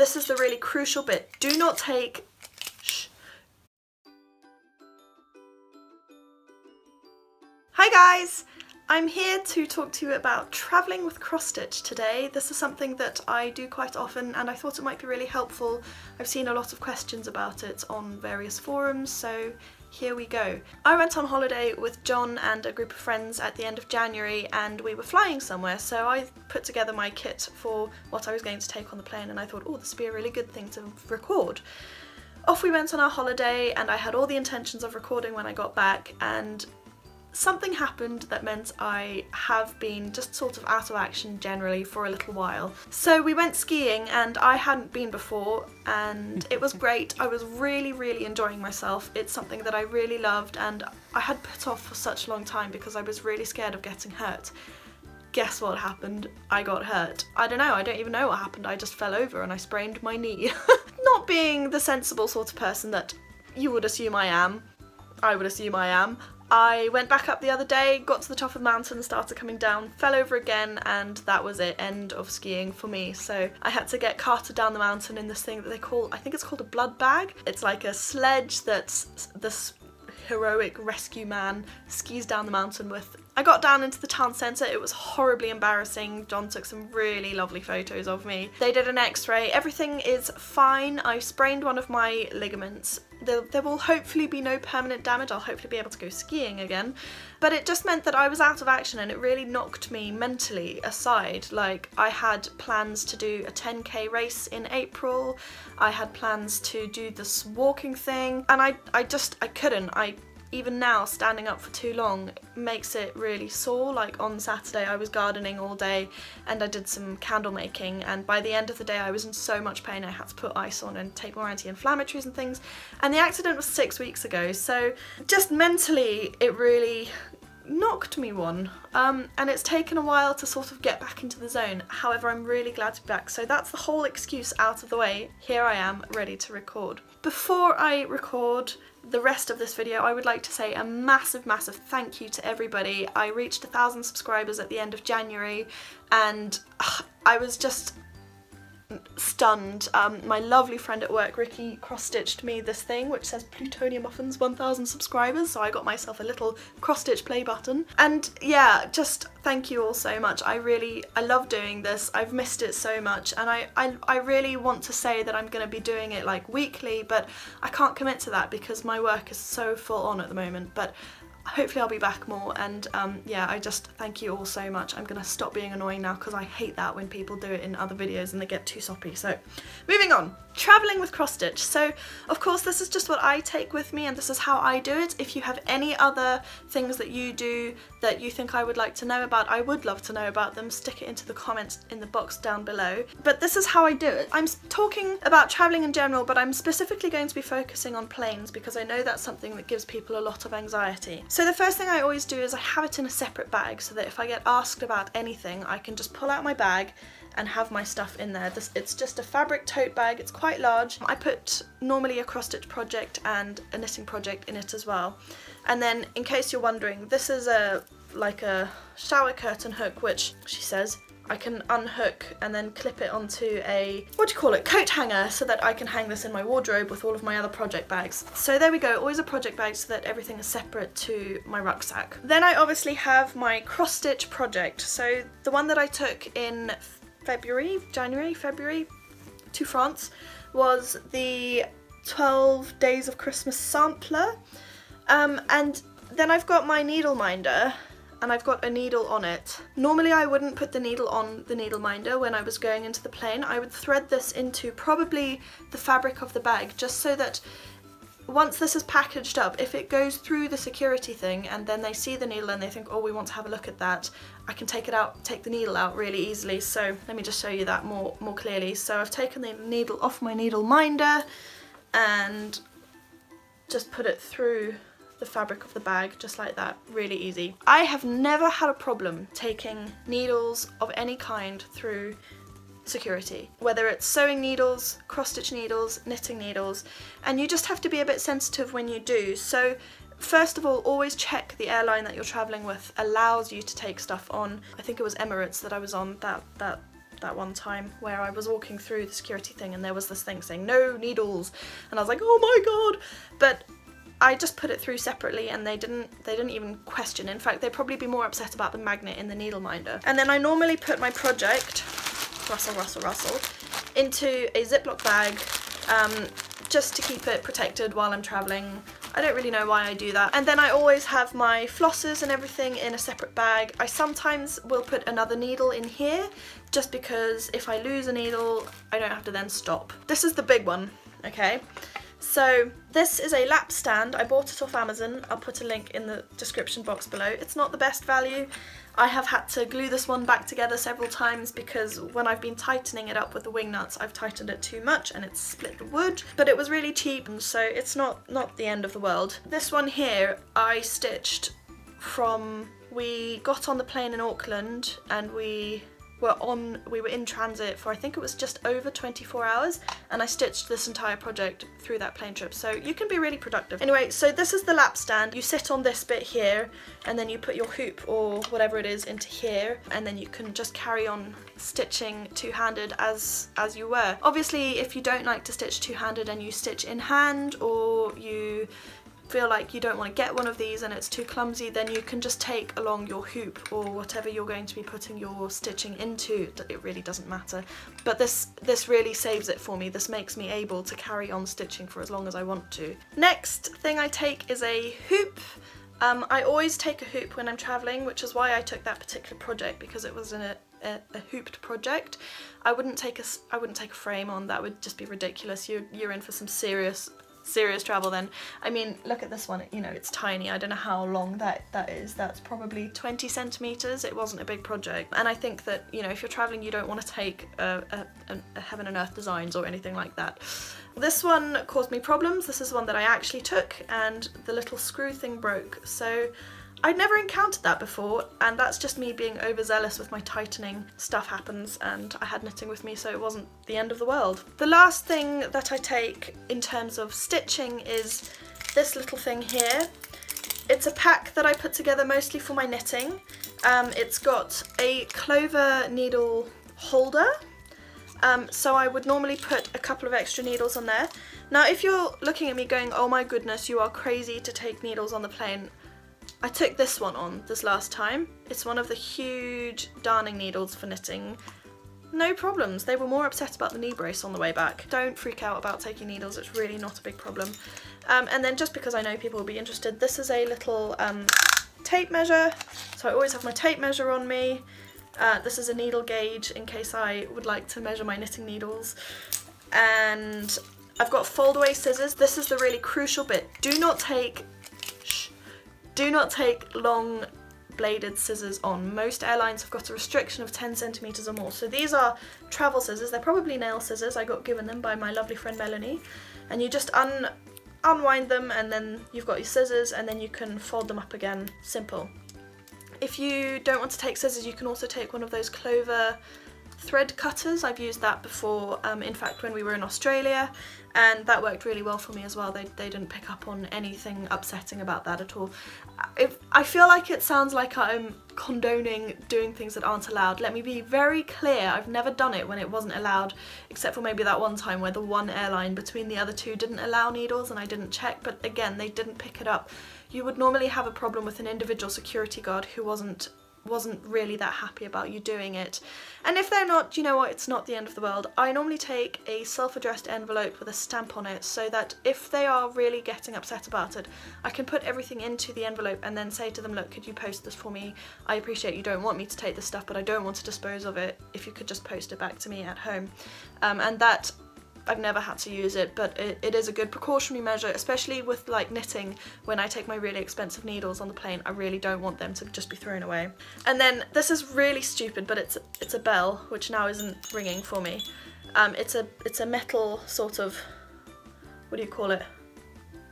this is the really crucial bit. Do not take... Shh. Hi guys! I'm here to talk to you about travelling with cross stitch today. This is something that I do quite often and I thought it might be really helpful. I've seen a lot of questions about it on various forums, so here we go. I went on holiday with John and a group of friends at the end of January and we were flying somewhere, so I put together my kit for what I was going to take on the plane and I thought, oh, this would be a really good thing to record. Off we went on our holiday and I had all the intentions of recording when I got back, and something happened that meant I have been just sort of out of action generally for a little while. So we went skiing and I hadn't been before and it was great. I was really enjoying myself. It's something that I really loved and I had put off for such a long time because I was really scared of getting hurt. Guess what happened? I got hurt. I don't know, I don't even know what happened. I just fell over and I sprained my knee. Not being the sensible sort of person that you would assume I am, I would assume I am, I went back up the other day, got to the top of the mountain, started coming down, fell over again, and that was it, end of skiing for me. So I had to get carted down the mountain in this thing that they call, I think it's called a blood bag. It's like a sledge that this heroic rescue man skis down the mountain with. I got down into the town centre, it was horribly embarrassing. John took some really lovely photos of me. They did an x-ray, everything is fine. I sprained one of my ligaments. There will hopefully be no permanent damage, I'll hopefully be able to go skiing again. But it just meant that I was out of action and it really knocked me mentally aside. Like, I had plans to do a 10k race in April, I had plans to do this walking thing, and I couldn't. Even now, standing up for too long makes it really sore. Like on Saturday I was gardening all day and I did some candle making, and by the end of the day I was in so much pain I had to put ice on and take more anti-inflammatories and things, and the accident was 6 weeks ago, so just mentally it really knocked me one, and it's taken a while to sort of get back into the zone. However, I'm really glad to be back, so that's the whole excuse out of the way. Here I am, ready to record. Before I record the rest of this video, I would like to say a massive thank you to everybody. I reached 1,000 subscribers at the end of January and I was just stunned. My lovely friend at work, Ricky, cross-stitched me this thing which says Plutonia Muffins 1,000 subscribers, so I got myself a little cross-stitch play button. And yeah, just thank you all so much. I love doing this. I've missed it so much, and I really want to say that I'm going to be doing it like weekly, but I can't commit to that because my work is so full on at the moment. But hopefully I'll be back more, and yeah, I just thank you all so much. I'm gonna stop being annoying now because I hate that when people do it in other videos and they get too soppy. So moving on, travelling with cross stitch. So of course this is just what I take with me and this is how I do it. If you have any other things that you do that you think I would like to know about, I would love to know about them. Stick it into the comments in the box down below. But this is how I do it. I'm talking about travelling in general, but I'm specifically going to be focusing on planes because I know that's something that gives people a lot of anxiety. So the first thing I always do is I have it in a separate bag so that if I get asked about anything, I can just pull out my bag and have my stuff in there. It's just a fabric tote bag, it's quite large. I put normally a cross stitch project and a knitting project in it as well. And then in case you're wondering, this is like a shower curtain hook, which she says I can unhook and then clip it onto a, what do you call it, coat hanger, so that I can hang this in my wardrobe with all of my other project bags. So there we go, always a project bag so that everything is separate to my rucksack. Then I obviously have my cross stitch project. So the one that I took in January, February to France was the 12 Days of Christmas sampler. And then I've got my needle minder and I've got a needle on it. Normally I wouldn't put the needle on the needle minder when I was going into the plane. I would thread this into probably the fabric of the bag just so that once this is packaged up, if it goes through the security thing and then they see the needle and they think, oh, we want to have a look at that, I can take the needle out really easily. So let me just show you that more clearly. So I've taken the needle off my needle minder and just put it through the fabric of the bag, just like that, really easy. I have never had a problem taking needles of any kind through security, whether it's sewing needles, cross-stitch needles, knitting needles, and you just have to be a bit sensitive when you do. So first of all, always check the airline that you're travelling with allows you to take stuff on. I think it was Emirates that I was on that that one time where I was walking through the security thing and there was this thing saying no needles, and I was like, oh my god. But I just put it through separately and they didn't even question. In fact, they'd probably be more upset about the magnet in the needle minder. And then I normally put my project, rustle, rustle, rustle, into a Ziploc bag just to keep it protected while I'm traveling. I don't really know why I do that. And then I always have my flossers and everything in a separate bag. I sometimes will put another needle in here just because if I lose a needle, I don't have to then stop. This is the big one, okay? So this is a lap stand. I bought it off Amazon. I'll put a link in the description box below. It's not the best value. I have had to glue this one back together several times because when I've been tightening it up with the wing nuts, I've tightened it too much and it's split the wood. But it was really cheap, and so it's not the end of the world. This one here I stitched from, we got on the plane in Auckland and we were in transit for, I think it was just over 24 hours, and I stitched this entire project through that plane trip, so you can be really productive. Anyway, so this is the lap stand. You sit on this bit here and then you put your hoop or whatever it is into here, and then you can just carry on stitching two-handed as you were. Obviously, if you don't like to stitch two-handed and you stitch in hand, or you feel like you don't want to get one of these and it's too clumsy, then you can just take along your hoop or whatever you're going to be putting your stitching into. It really doesn't matter, but this really saves it for me. This makes me able to carry on stitching for as long as I want to. Next thing I take is a hoop. I always take a hoop when I'm traveling, which is why I took that particular project, because it was a hooped project. I wouldn't take a frame on. That would just be ridiculous. You're in for some serious travel then. I mean, look at this one, you know, it's tiny. I don't know how long that is. That's probably 20 centimeters. It wasn't a big project. And I think that, you know, if you're traveling, you don't want to take a heaven and earth designs or anything like that. This one caused me problems. This is one that I actually took and the little screw thing broke. So I'd never encountered that before, and that's just me being overzealous with my tightening. Stuff happens, and I had knitting with me, so it wasn't the end of the world. The last thing that I take in terms of stitching is this little thing here. It's a pack that I put together mostly for my knitting. It's got a Clover needle holder, so I would normally put a couple of extra needles on there. Now, if you're looking at me going, oh my goodness, you are crazy to take needles on the plane, I took this one on this last time. It's one of the huge darning needles for knitting. No problems. They were more upset about the knee brace on the way back. Don't freak out about taking needles, it's really not a big problem. And then just because I know people will be interested, this is a little tape measure. So I always have my tape measure on me. This is a needle gauge in case I would like to measure my knitting needles. And I've got Foldaway scissors. This is the really crucial bit. Do not take long bladed scissors on. Most airlines have got a restriction of 10 centimeters or more. So these are travel scissors. They're probably nail scissors. I got given them by my lovely friend Melanie. And you just unwind them, and then you've got your scissors, and then you can fold them up again. Simple. If you don't want to take scissors, you can also take one of those Clover thread cutters. I've used that before, in fact, when we were in Australia, and that worked really well for me as well. They didn't pick up on anything upsetting about that at all. I feel like it sounds like I'm condoning doing things that aren't allowed. Let me be very clear, I've never done it when it wasn't allowed, except for maybe that one time where the one airline between the other two didn't allow needles and I didn't check, but again, they didn't pick it up. You would normally have a problem with an individual security guard who wasn't really that happy about you doing it. And if they're not, you know what, it's not the end of the world. I normally take a self-addressed envelope with a stamp on it, so that if they are really getting upset about it, I can put everything into the envelope and then say to them, look, could you post this for me? I appreciate you don't want me to take this stuff, but I don't want to dispose of it. If you could just post it back to me at home. And that, I've never had to use it, but it is a good precautionary measure, especially with like knitting. When I take my really expensive needles on the plane, I really don't want them to just be thrown away. And then this is really stupid, but it's a bell, which now isn't ringing for me. It's a metal sort of, what do you call it?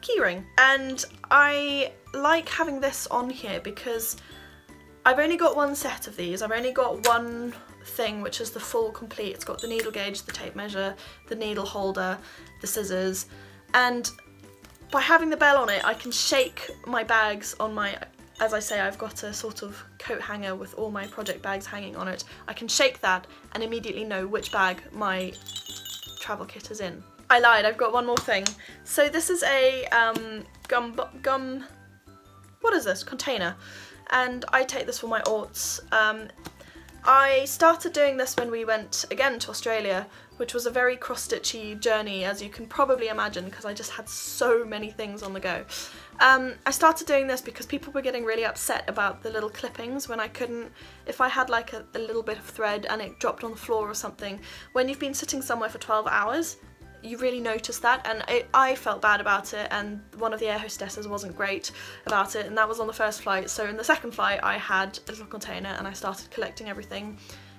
Keyring. And I like having this on here because I've only got one set of these. I've only got one thing, which is the full complete. It's got the needle gauge, the tape measure, the needle holder, the scissors, and by having the bell on it I can shake my bags on my as I say, I've got a sort of coat hanger with all my project bags hanging on it. I can shake that and immediately know which bag my travel kit is in. I lied, I've got one more thing. So this is a what is this? Container. And I take this for my orts. I started doing this when we went again to Australia, which was a very cross-stitchy journey, as you can probably imagine, because I just had so many things on the go. I started doing this because people were getting really upset about the little clippings when I couldn't, if I had like a little bit of thread and it dropped on the floor or something. When you've been sitting somewhere for 12 hours, you really notice that, and I felt bad about it, and one of the air hostesses wasn't great about it, and that was on the first flight. So in the second flight I had a little container and I started collecting everything,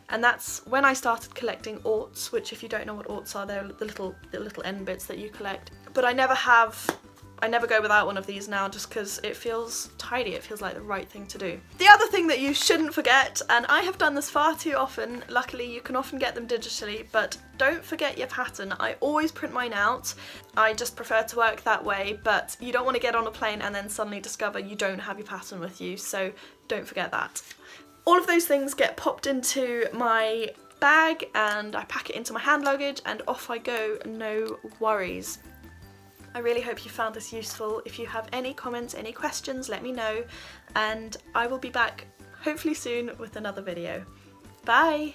and that's when I started collecting orts, which if you don't know what orts are, they're the little end bits that you collect. But I never go without one of these now, just because it feels tidy, it feels like the right thing to do. The other thing that you shouldn't forget, and I have done this far too often, luckily you can often get them digitally, but don't forget your pattern. I always print mine out. I just prefer to work that way, but you don't want to get on a plane and then suddenly discover you don't have your pattern with you, so don't forget that. All of those things get popped into my bag and I pack it into my hand luggage and off I go, no worries. I really hope you found this useful. If you have any comments, any questions, let me know, and I will be back hopefully soon with another video. Bye!